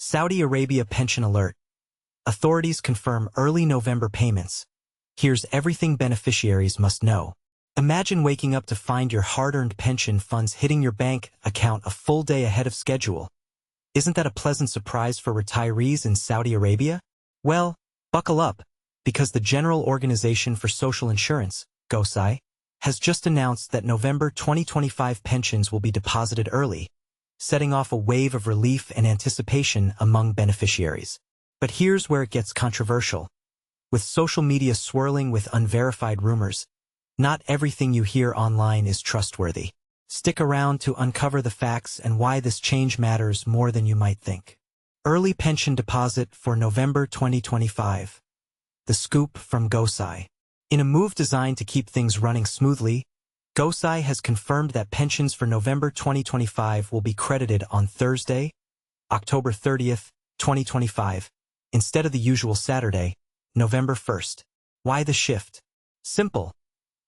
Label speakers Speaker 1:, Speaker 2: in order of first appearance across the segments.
Speaker 1: Saudi Arabia pension alert. Authorities confirm early November payments. Here's everything beneficiaries must know. Imagine waking up to find your hard-earned pension funds hitting your bank account a full day ahead of schedule. Isn't that a pleasant surprise for retirees in Saudi Arabia? Well, buckle up, because the General Organization for Social Insurance, GOSI, has just announced that November 2025 pensions will be deposited early, setting off a wave of relief and anticipation among beneficiaries. But here's where it gets controversial. With social media swirling with unverified rumors, not everything you hear online is trustworthy. Stick around to uncover the facts and why this change matters more than you might think. Early pension deposit for November 2025. The scoop from GOSI. In a move designed to keep things running smoothly, GOSI has confirmed that pensions for November 2025 will be credited on Thursday, October 30th, 2025, instead of the usual Saturday, November 1st. Why the shift? Simple.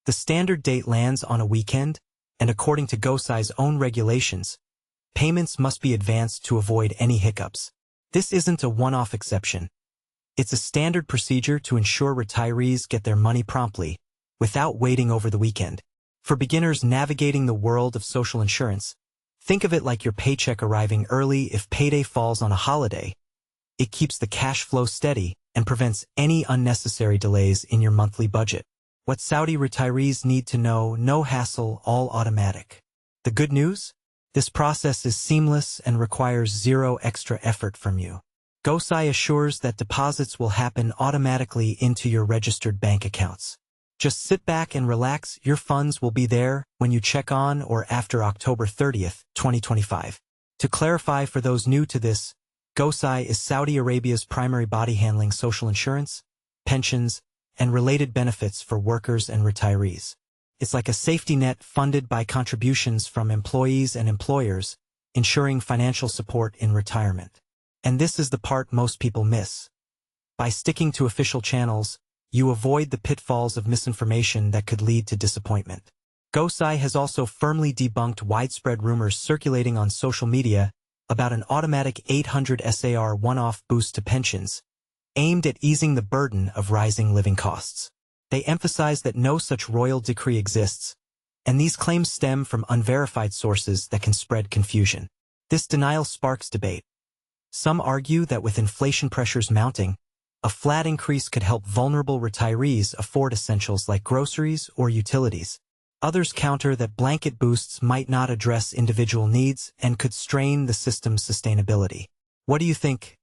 Speaker 1: The standard date lands on a weekend, and according to GOSI's own regulations, payments must be advanced to avoid any hiccups. This isn't a one-off exception. It's a standard procedure to ensure retirees get their money promptly, without waiting over the weekend. For beginners navigating the world of social insurance, think of it like your paycheck arriving early if payday falls on a holiday. It keeps the cash flow steady and prevents any unnecessary delays in your monthly budget. What Saudi retirees need to know: no hassle, all automatic. The good news? This process is seamless and requires zero extra effort from you. GOSI assures that deposits will happen automatically into your registered bank accounts. Just sit back and relax, your funds will be there when you check on or after October 30th, 2025. To clarify for those new to this, GOSI is Saudi Arabia's primary body handling social insurance, pensions, and related benefits for workers and retirees. It's like a safety net funded by contributions from employees and employers, ensuring financial support in retirement. And this is the part most people miss. By sticking to official channels, you avoid the pitfalls of misinformation that could lead to disappointment. GOSI has also firmly debunked widespread rumors circulating on social media about an automatic 800 SAR one-off boost to pensions, aimed at easing the burden of rising living costs. They emphasize that no such royal decree exists, and these claims stem from unverified sources that can spread confusion. This denial sparks debate. Some argue that with inflation pressures mounting, a flat increase could help vulnerable retirees afford essentials like groceries or utilities. Others counter that blanket boosts might not address individual needs and could strain the system's sustainability. What do you think?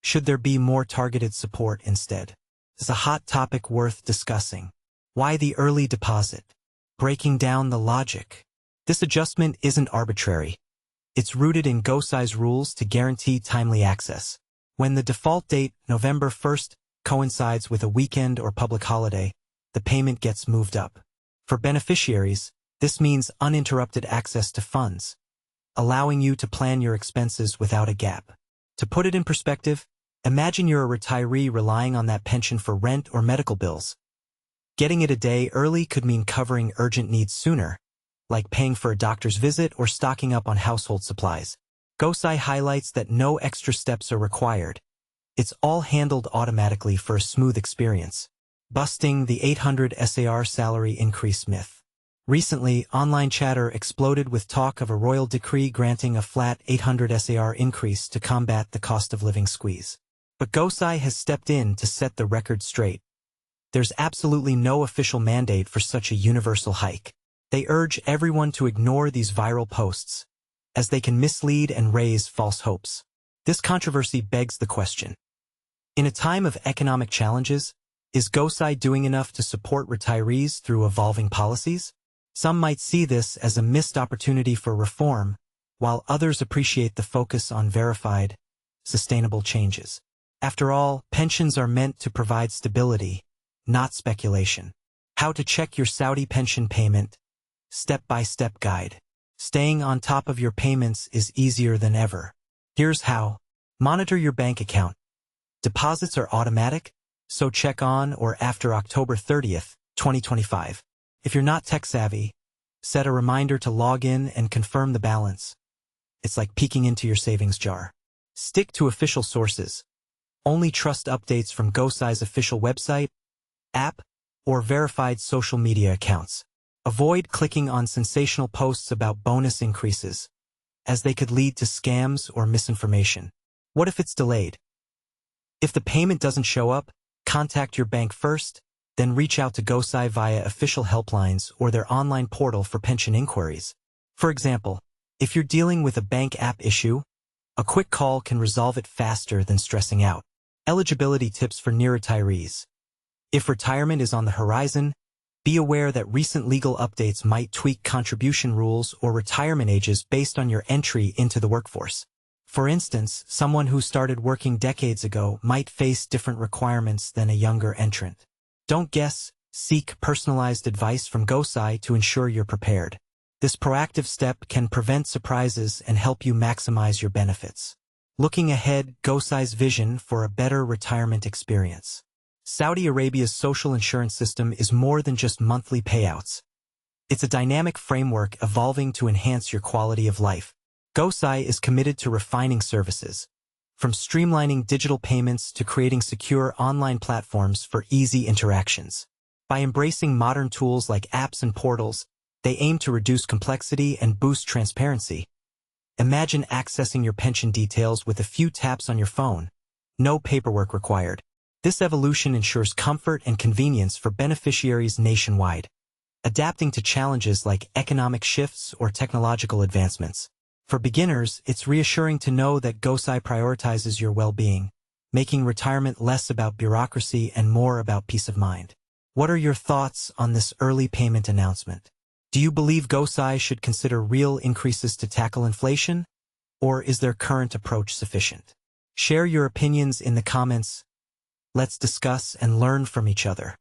Speaker 1: Should there be more targeted support instead? It's a hot topic worth discussing. Why the early deposit? Breaking down the logic. This adjustment isn't arbitrary. It's rooted in GOSI's rules to guarantee timely access. When the default date, November 1st, coincides with a weekend or public holiday, the payment gets moved up. For beneficiaries, this means uninterrupted access to funds, allowing you to plan your expenses without a gap. To put it in perspective, imagine you're a retiree relying on that pension for rent or medical bills. Getting it a day early could mean covering urgent needs sooner, like paying for a doctor's visit or stocking up on household supplies. GOSI highlights that no extra steps are required. It's all handled automatically for a smooth experience. Busting the 800 SAR salary increase myth. Recently, online chatter exploded with talk of a royal decree granting a flat 800 SAR increase to combat the cost of living squeeze. But GOSI has stepped in to set the record straight. There's absolutely no official mandate for such a universal hike. They urge everyone to ignore these viral posts, as they can mislead and raise false hopes. This controversy begs the question. In a time of economic challenges, is GOSI doing enough to support retirees through evolving policies? Some might see this as a missed opportunity for reform, while others appreciate the focus on verified, sustainable changes. After all, pensions are meant to provide stability, not speculation. How to check your Saudi pension payment. Step-by-step guide. Staying on top of your payments is easier than ever. Here's how. Monitor your bank account. Deposits are automatic, so check on or after October 30th, 2025. If you're not tech-savvy, set a reminder to log in and confirm the balance. It's like peeking into your savings jar. Stick to official sources. Only trust updates from GOSI's official website, app, or verified social media accounts. Avoid clicking on sensational posts about bonus increases, as they could lead to scams or misinformation. What if it's delayed? If the payment doesn't show up, contact your bank first, then reach out to GOSI via official helplines or their online portal for pension inquiries. For example, if you're dealing with a bank app issue, a quick call can resolve it faster than stressing out. Eligibility tips for near retirees. If retirement is on the horizon, be aware that recent legal updates might tweak contribution rules or retirement ages based on your entry into the workforce. For instance, someone who started working decades ago might face different requirements than a younger entrant. Don't guess, seek personalized advice from GOSI to ensure you're prepared. This proactive step can prevent surprises and help you maximize your benefits. Looking ahead, GOSI's vision for a better retirement experience. Saudi Arabia's social insurance system is more than just monthly payouts. It's a dynamic framework evolving to enhance your quality of life. GOSI is committed to refining services, from streamlining digital payments to creating secure online platforms for easy interactions. By embracing modern tools like apps and portals, they aim to reduce complexity and boost transparency. Imagine accessing your pension details with a few taps on your phone. No paperwork required. This evolution ensures comfort and convenience for beneficiaries nationwide, adapting to challenges like economic shifts or technological advancements. For beginners, it's reassuring to know that GOSI prioritizes your well-being, making retirement less about bureaucracy and more about peace of mind. What are your thoughts on this early payment announcement? Do you believe GOSI should consider real increases to tackle inflation, or is their current approach sufficient? Share your opinions in the comments. Let's discuss and learn from each other.